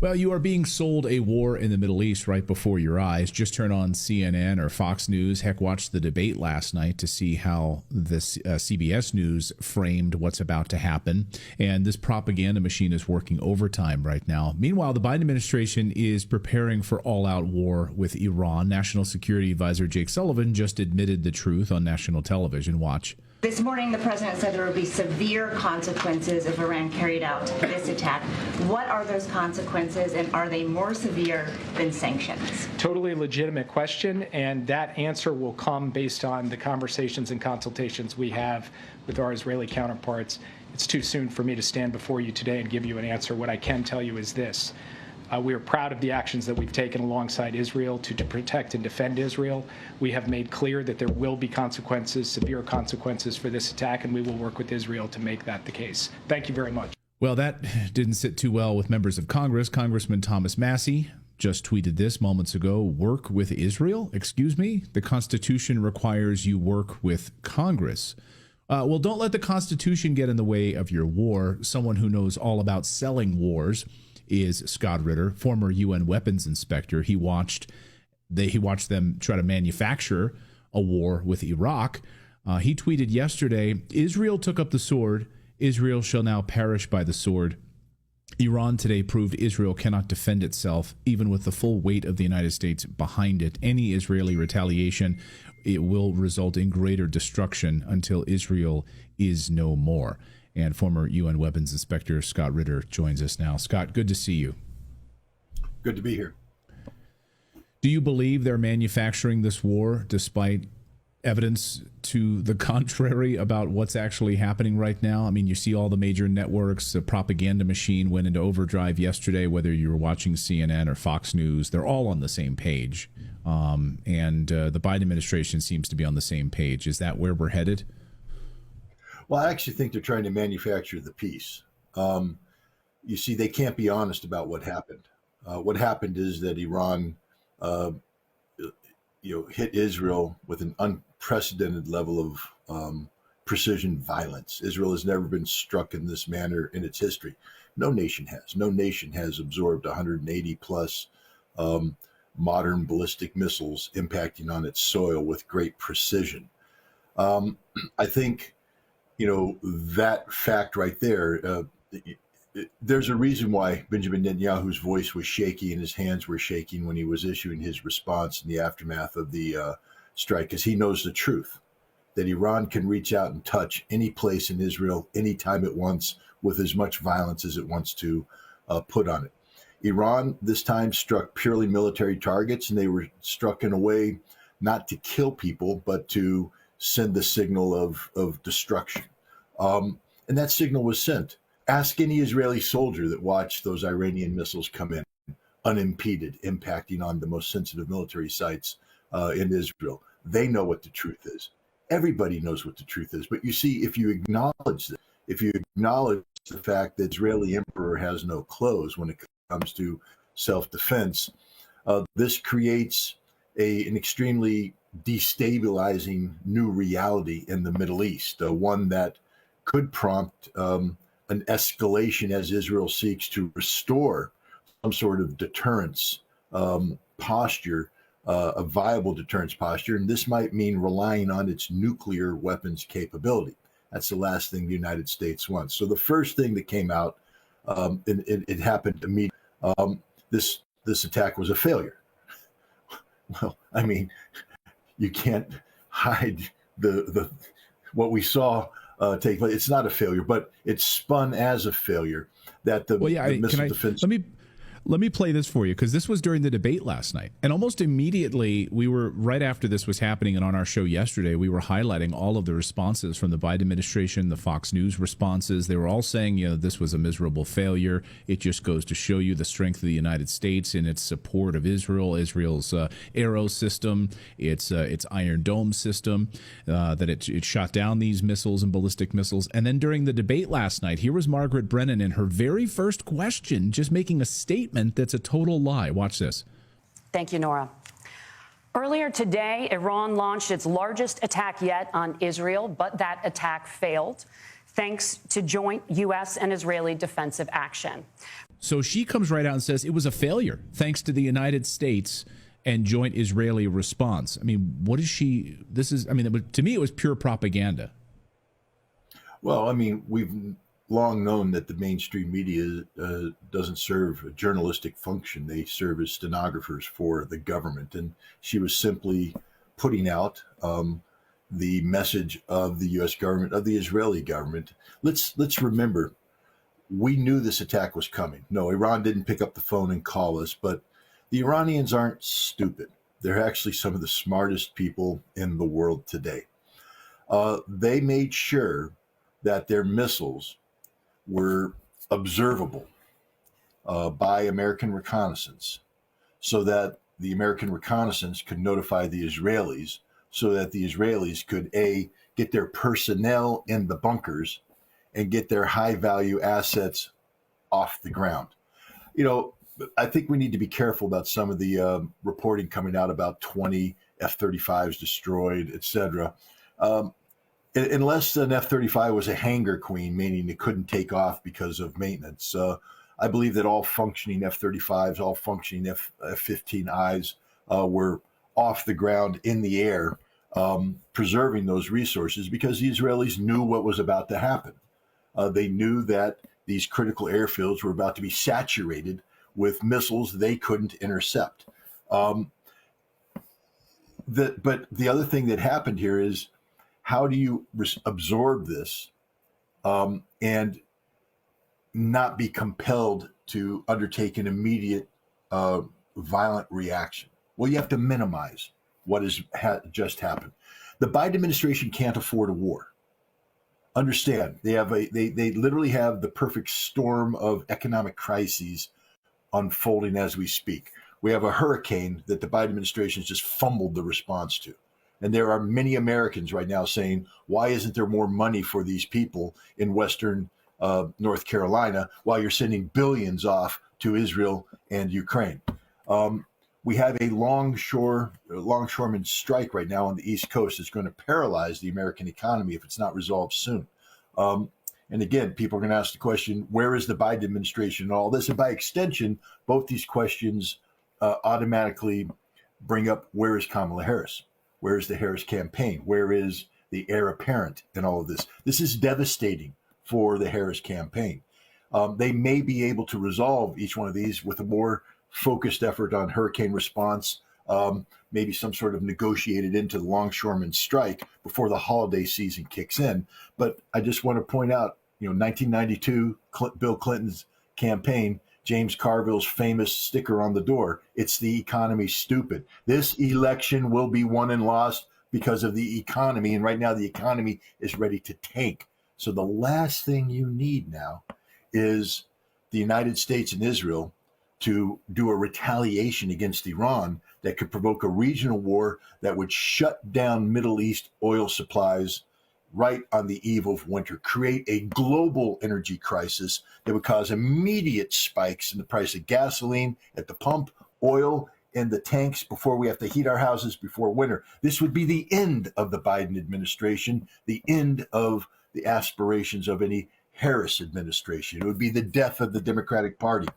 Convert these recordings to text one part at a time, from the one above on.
Well, you are being sold a war in the Middle East right before your eyes. Just turn on CNN or Fox News. Heck, watch the debate last night to see how this CBS News framed what's about to happen. And this propaganda machine is working overtime right now. Meanwhile, the Biden administration is preparing for all-out war with Iran. National Security Advisor Jake Sullivan just admitted the truth on national television. Watch. This morning, the president said there would be severe consequences if Iran carried out this attack. What are those consequences, and are they more severe than sanctions? Totally legitimate question, and that answer will come based on the conversations and consultations we have with our Israeli counterparts. It's too soon for me to stand before you today and give you an answer. What I can tell you is this. We are proud of the actions that we've taken alongside Israel to protect and defend Israel. We have made clear that there will be consequences, severe consequences for this attack, and we will work with Israel to make that the case. Thank you very much. Well, that didn't sit too well with members of Congress. Congressman Thomas Massie just tweeted this moments ago. Work with Israel? Excuse me? The Constitution requires you work with Congress. Well, don't let the Constitution get in the way of your war. Someone who knows all about selling wars is Scott Ritter, former UN weapons inspector. He watched them try to manufacture a war with Iraq. He tweeted yesterday, Israel took up the sword. Israel shall now perish by the sword. Iran today proved Israel cannot defend itself, even with the full weight of the United States behind it. Any Israeli retaliation, it will result in greater destruction until Israel is no more. And former UN weapons inspector Scott Ritter joins us now. Scott, good to see you. Good to be here. Do you believe they're manufacturing this war despite evidence to the contrary about what's actually happening right now? I mean, you see all the major networks. The propaganda machine went into overdrive yesterday, whether you were watching CNN or Fox News. They're all on the same page. And the Biden administration seems to be on the same page. Is that where we're headed? Well, I actually think they're trying to manufacture the peace. You see, they can't be honest about what happened. What happened is that Iran, hit Israel with an unprecedented level of precision violence. Israel has never been struck in this manner in its history. No nation has. No nation has absorbed 180 plus modern ballistic missiles impacting on its soil with great precision. I think, that fact right there, there's a reason why Benjamin Netanyahu's voice was shaky and his hands were shaking when he was issuing his response in the aftermath of the strike, because he knows the truth, that Iran can reach out and touch any place in Israel anytime it wants with as much violence as it wants to put on it. Iran this time struck purely military targets, and they were struck in a way not to kill people, but to send the signal of destruction. And that signal was sent. Ask any Israeli soldier that watched those Iranian missiles come in unimpeded, impacting on the most sensitive military sites in Israel. They know what the truth is. Everybody knows what the truth is. But you see, if you acknowledge that, if you acknowledge the fact that Israeli emperor has no clothes when it comes to self-defense, this creates an extremely destabilizing new reality in the Middle East, one that could prompt an escalation as Israel seeks to restore some sort of deterrence posture, a viable deterrence posture. And this might mean relying on its nuclear weapons capability. That's the last thing the United States wants. So the first thing that came out, it happened immediately. This attack was a failure. Well, I mean, you can't hide the what we saw take place. It's not a failure, but it's spun as a failure. That the missile defense. Let me play this for you, because this was during the debate last night. And almost immediately, right after this was happening and on our show yesterday, we were highlighting all of the responses from the Biden administration, the Fox News responses. They were all saying, this was a miserable failure. It just goes to show you the strength of the United States in its support of Israel, Israel's Arrow system, its Iron Dome system, that it shot down these missiles and ballistic missiles. And then during the debate last night, here was Margaret Brennan in her very first question, just making a statement that's a total lie. Watch this. Thank you, Nora. Earlier today, Iran launched its largest attack yet on Israel, but that attack failed thanks to joint U.S. and Israeli defensive action. So she comes right out and says it was a failure thanks to the United States and joint Israeli response. I mean, what is she? This is, I mean, to me, it was pure propaganda. Well, I mean, we've long known that the mainstream media doesn't serve a journalistic function. They serve as stenographers for the government. And she was simply putting out the message of the U.S. government, of the Israeli government. Let's remember, we knew this attack was coming. No, Iran didn't pick up the phone and call us, but the Iranians aren't stupid. They're actually some of the smartest people in the world today. They made sure that their missiles were observable by American reconnaissance, so that the American reconnaissance could notify the Israelis, so that the Israelis could, A, get their personnel in the bunkers and get their high-value assets off the ground. You know, I think we need to be careful about some of the reporting coming out about 20 F-35s destroyed, et cetera. Unless an F-35 was a hangar queen, meaning it couldn't take off because of maintenance. I believe that all functioning F-35s, all functioning F-15Is were off the ground in the air, preserving those resources because the Israelis knew what was about to happen. They knew that these critical airfields were about to be saturated with missiles they couldn't intercept. But the other thing that happened here is, how do you absorb this and not be compelled to undertake an immediate violent reaction? Well, you have to minimize what has just happened. The Biden administration can't afford a war. Understand, they literally have the perfect storm of economic crises unfolding as we speak. We have a hurricane that the Biden administration has just fumbled the response to. And there are many Americans right now saying, why isn't there more money for these people in Western North Carolina while you're sending billions off to Israel and Ukraine? We have a longshoreman strike right now on the East Coast that's going to paralyze the American economy if it's not resolved soon. And again, people are going to ask the question, where is the Biden administration and all this? And by extension, both these questions automatically bring up, where is Kamala Harris? Where is the Harris campaign? Where is the heir apparent in all of this? This is devastating for the Harris campaign. They may be able to resolve each one of these with a more focused effort on hurricane response, maybe some sort of negotiated into the longshoreman strike before the holiday season kicks in. But I just want to point out, 1992, Bill Clinton's campaign, James Carville's famous sticker on the door, it's the economy, stupid. This election will be won and lost because of the economy. And right now the economy is ready to tank. So the last thing you need now is the United States and Israel to do a retaliation against Iran that could provoke a regional war that would shut down Middle East oil supplies right on the eve of winter, create a global energy crisis that would cause immediate spikes in the price of gasoline at the pump, oil in the tanks before we have to heat our houses before winter. This would be the end of the Biden administration, the end of the aspirations of any Harris administration. It would be the death of the Democratic Party.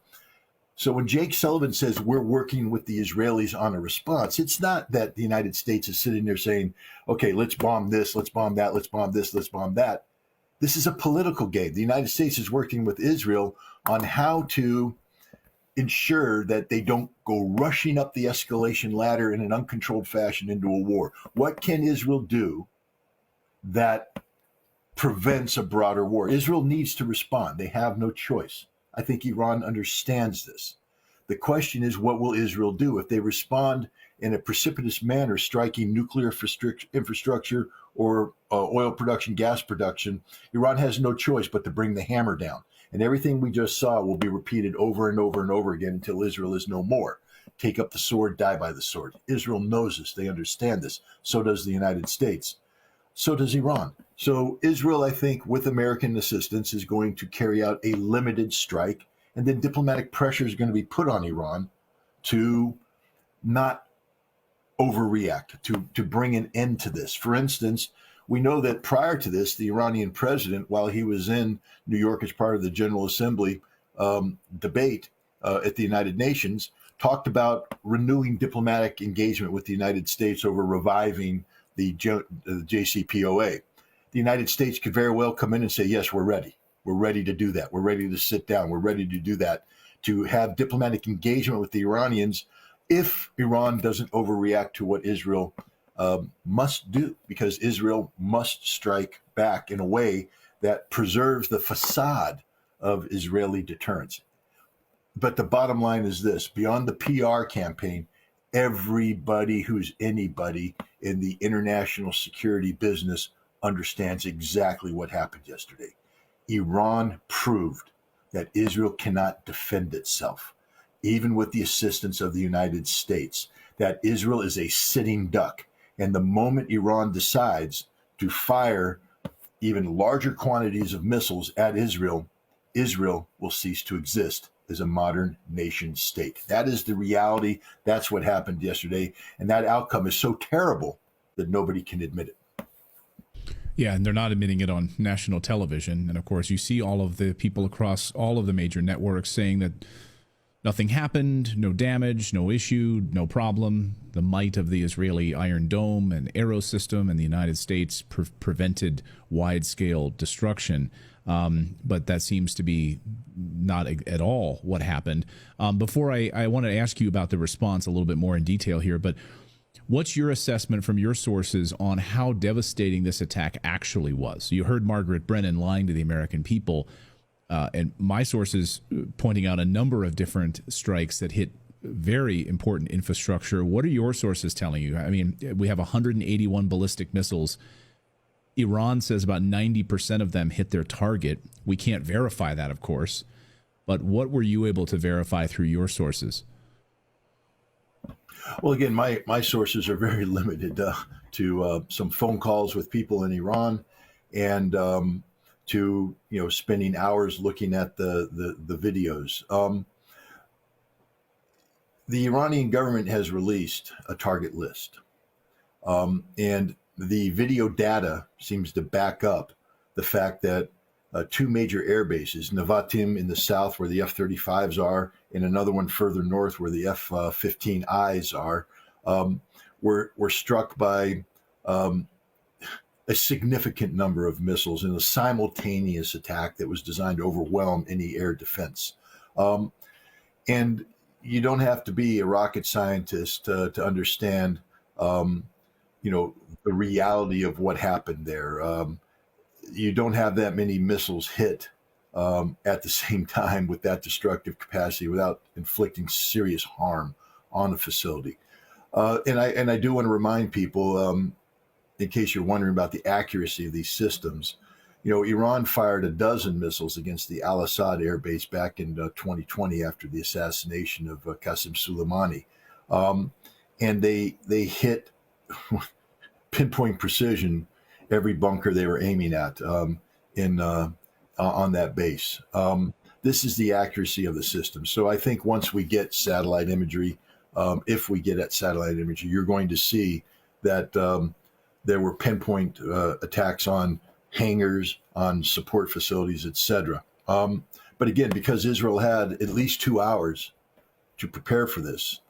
So when Jake Sullivan says we're working with the Israelis on a response, it's not that the United States is sitting there saying, okay, let's bomb this, let's bomb that, let's bomb this, let's bomb that. This is a political game. The United States is working with Israel on how to ensure that they don't go rushing up the escalation ladder in an uncontrolled fashion into a war. What can Israel do that prevents a broader war? Israel needs to respond. They have no choice. I think Iran understands this. The question is, what will Israel do if they respond in a precipitous manner, striking nuclear infrastructure or oil production, gas production? Iran has no choice but to bring the hammer down. And everything we just saw will be repeated over and over and over again until Israel is no more. Take up the sword, die by the sword. Israel knows this. They understand this. So does the United States. So does Iran. So Israel, I think, with American assistance, is going to carry out a limited strike, and then diplomatic pressure is going to be put on Iran to not overreact, to bring an end to this. For instance, we know that prior to this, the Iranian president, while he was in New York as part of the General Assembly, debate at the United Nations, talked about renewing diplomatic engagement with the United States over reviving the JCPOA. The United States could very well come in and say, yes, we're ready. We're ready to do that. We're ready to sit down. We're ready to do that, to have diplomatic engagement with the Iranians if Iran doesn't overreact to what Israel must do, because Israel must strike back in a way that preserves the facade of Israeli deterrence. But the bottom line is this: beyond the PR campaign, everybody who's anybody in the international security business understands exactly what happened yesterday. Iran proved that Israel cannot defend itself, even with the assistance of the United States, that Israel is a sitting duck. And the moment Iran decides to fire even larger quantities of missiles at Israel, Israel will cease to exist as a modern nation state. That is the reality. That's what happened yesterday. And that outcome is so terrible that nobody can admit it. Yeah, and they're not admitting it on national television. And of course, you see all of the people across all of the major networks saying that nothing happened, no damage, no issue, no problem. The might of the Israeli Iron Dome and Arrow system in the United States prevented wide-scale destruction. But that seems to be not at all what happened. Before I want to ask you about the response a little bit more in detail here, but what's your assessment from your sources on how devastating this attack actually was? You heard Margaret Brennan lying to the American people, and my sources pointing out a number of different strikes that hit very important infrastructure. What are your sources telling you? I mean, we have 181 ballistic missiles. Iran says about 90% of them hit their target. We can't verify that, of course. But what were you able to verify through your sources? Well, again, my sources are very limited to some phone calls with people in Iran and to spending hours looking at the videos. The Iranian government has released a target list, and the video data seems to back up the fact that two major air bases, Nevatim in the south where the F-35s are, and another one further north where the F-15Is are, were struck by a significant number of missiles in a simultaneous attack that was designed to overwhelm any air defense. And you don't have to be a rocket scientist to understand, the reality of what happened there. You don't have that many missiles hit at the same time with that destructive capacity without inflicting serious harm on a facility. And I do want to remind people, in case you're wondering about the accuracy of these systems, Iran fired a dozen missiles against the Al-Assad air base back in 2020 after the assassination of Qasem Soleimani. And they hit pinpoint precision every bunker they were aiming at on that base. This is the accuracy of the system. So I think once we get satellite imagery, if we get at satellite imagery, you're going to see that there were pinpoint attacks on hangars, on support facilities, etc. But again, because Israel had at least 2 hours to prepare for this,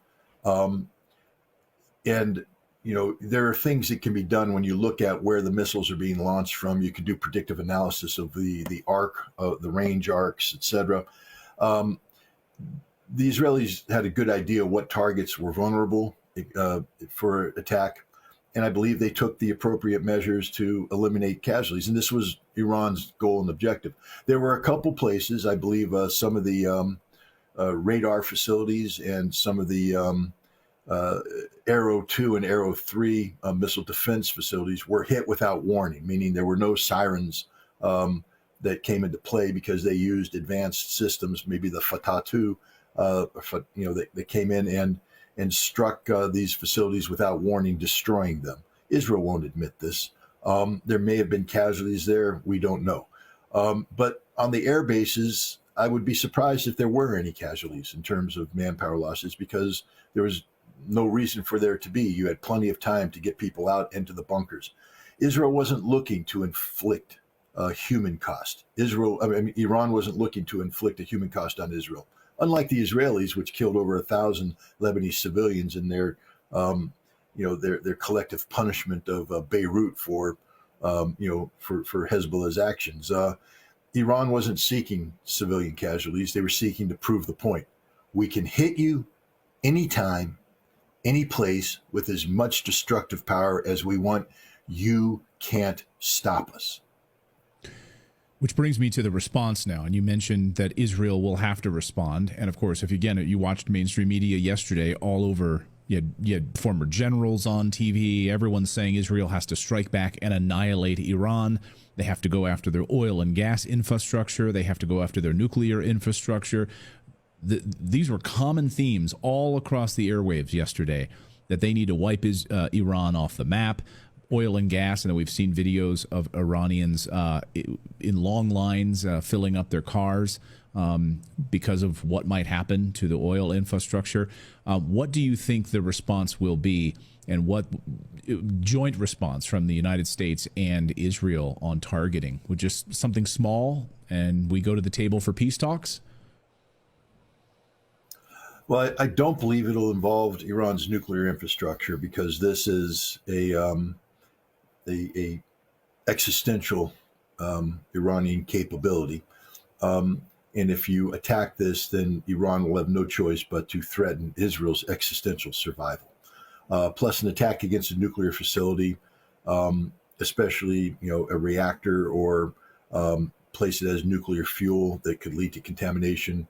and there are things that can be done when you look at where the missiles are being launched from. You can do predictive analysis of the arc, the range arcs, etc. The Israelis had a good idea what targets were vulnerable for attack, and I believe they took the appropriate measures to eliminate casualties. And this was Iran's goal and objective. There were a couple places, I believe, some of the radar facilities and some of the Arrow 2 and Arrow 3 missile defense facilities were hit without warning, meaning there were no sirens that came into play because they used advanced systems, maybe the Fatah 2, they came in and struck these facilities without warning, destroying them. Israel won't admit this. There may have been casualties there. We don't know. But on the air bases, I would be surprised if there were any casualties in terms of manpower losses, because there was no reason for there to be. You had plenty of time to get people out into the bunkers. Israel wasn't looking to inflict human cost. Iran wasn't looking to inflict a human cost on Israel, unlike the Israelis, which killed over 1,000 Lebanese civilians in their collective punishment of Beirut for Hezbollah's actions. Iran wasn't seeking civilian casualties. They were seeking to prove the point. We can hit you anytime, any place with as much destructive power as we want. You can't stop us. Which brings me to the response now. And you mentioned that Israel will have to respond. And of course, if you watched mainstream media yesterday, all over, you had former generals on TV, everyone's saying Israel has to strike back and annihilate Iran. They have to go after their oil and gas infrastructure. They have to go after their nuclear infrastructure. These were common themes all across the airwaves yesterday, that they need to wipe Iran off the map. Oil and gas, and then we've seen videos of Iranians in long lines filling up their cars because of what might happen to the oil infrastructure. What do you think the response will be, and what joint response from the United States and Israel on targeting? Would just something small and we go to the table for peace talks? Well, I don't believe it'll involve Iran's nuclear infrastructure, because this is a existential Iranian capability. And if you attack this, then Iran will have no choice but to threaten Israel's existential survival. Plus, an attack against a nuclear facility, especially a reactor or place that has nuclear fuel that could lead to contamination,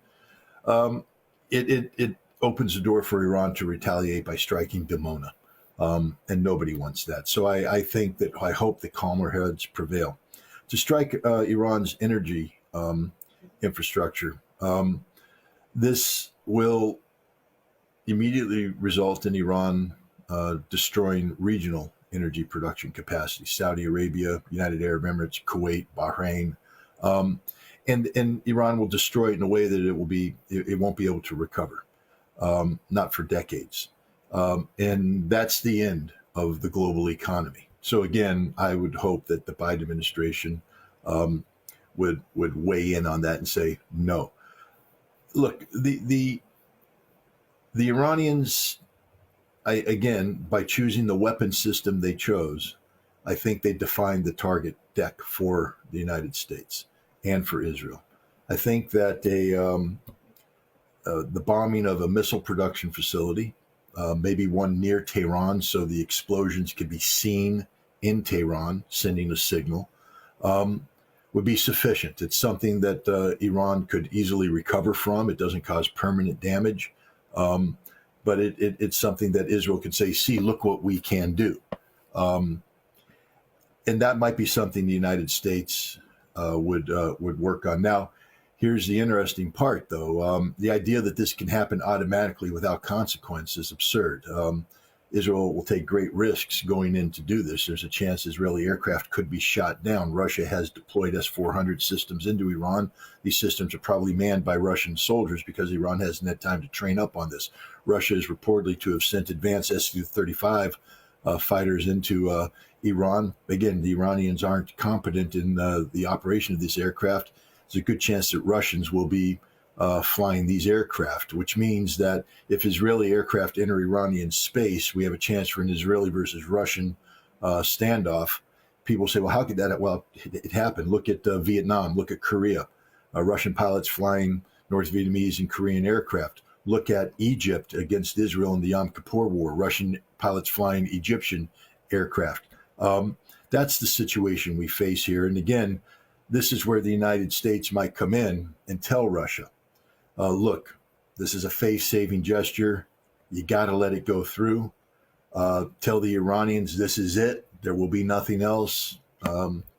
it opens the door for Iran to retaliate by striking Dimona. And nobody wants that. So I hope that calmer heads prevail. To strike Iran's energy infrastructure, this will immediately result in Iran destroying regional energy production capacity: Saudi Arabia, United Arab Emirates, Kuwait, Bahrain, and Iran will destroy it in a way that it won't be able to recover, not for decades. And that's the end of the global economy. So again, I would hope that the Biden administration would weigh in on that and say no. Look, the Iranians, again, by choosing the weapon system they chose, I think they defined the target deck for the United States and for Israel. I think that the bombing of a missile production facility, maybe one near Tehran, so the explosions could be seen in Tehran, sending a signal, would be sufficient. It's something that Iran could easily recover from. It doesn't cause permanent damage, but it's something that Israel could say, see, look what we can do. And that might be something the United States would work on. Now, here's the interesting part, though. The idea that this can happen automatically without consequence is absurd. Israel will take great risks going in to do this. There's a chance Israeli aircraft could be shot down. Russia has deployed S-400 systems into Iran. These systems are probably manned by Russian soldiers because Iran hasn't had time to train up on this. Russia is reportedly to have sent advanced Su-35 fighters into Iran. Again, the Iranians aren't competent in the operation of this aircraft. There's a good chance that Russians will be flying these aircraft, which means that if Israeli aircraft enter Iranian space, we have a chance for an Israeli versus Russian standoff. People say, well, how could that? Well, it happened. Look at Vietnam. Look at Korea. Russian pilots flying North Vietnamese and Korean aircraft. Look at Egypt against Israel in the Yom Kippur War. Russian pilots flying Egyptian aircraft. That's the situation we face here. And again, this is where the United States might come in and tell Russia, look, this is a face-saving gesture. You got to let it go through. Tell the Iranians this is it. There will be nothing else.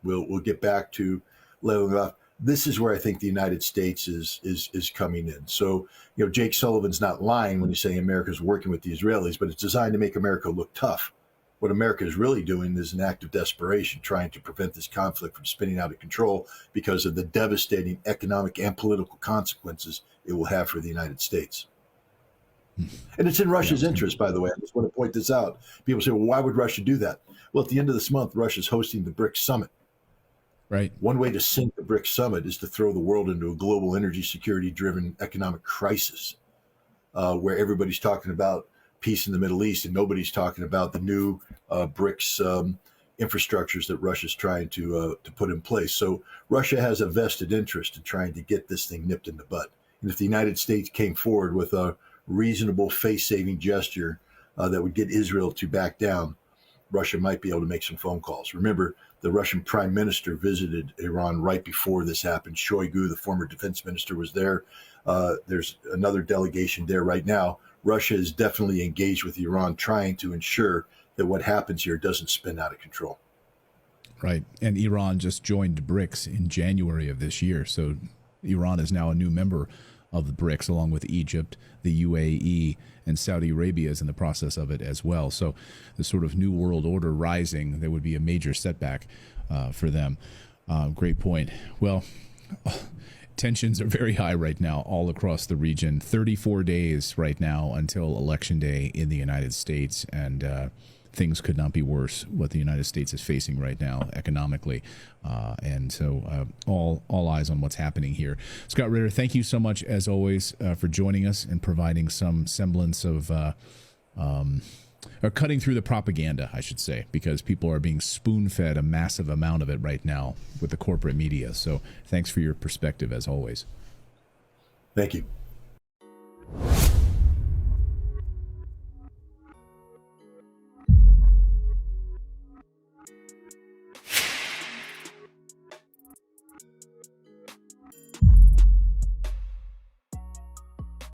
We'll get back to leveling off. This is where I think the United States is coming in. So, Jake Sullivan's not lying when he's saying America's working with the Israelis, but it's designed to make America look tough. What America is really doing is an act of desperation, trying to prevent this conflict from spinning out of control because of the devastating economic and political consequences it will have for the United States. And it's in Russia's interest, by the way. I just want to point this out. People say, well, why would Russia do that? Well, at the end of this month, Russia's hosting the BRICS summit. Right. One way to sink the BRICS summit is to throw the world into a global energy security driven economic crisis, where everybody's talking about peace in the Middle East and nobody's talking about the new BRICS infrastructures that Russia's trying to put in place. So Russia has a vested interest in trying to get this thing nipped in the bud. And if the United States came forward with a reasonable face-saving gesture that would get Israel to back down, Russia might be able to make some phone calls. Remember, the Russian prime minister visited Iran right before this happened. Shoigu, the former defense minister, was there. There's another delegation there right now. Russia is definitely engaged with Iran, trying to ensure that what happens here doesn't spin out of control. Right. And Iran just joined BRICS in January of this year. So Iran is now a new member of the BRICS, along with Egypt, the UAE, and Saudi Arabia is in the process of it as well. So the sort of new world order rising, there would be a major setback for them. Great point. Well, tensions are very high right now all across the region. 34 days right now until Election Day in the United States, and things could not be worse what the United States is facing right now economically. And so all eyes on what's happening here. Scott Ritter, thank you so much, as always, for joining us and providing some semblance of or cutting through the propaganda, I should say, because people are being spoon-fed a massive amount of it right now with the corporate media. So thanks for your perspective, as always. Thank you.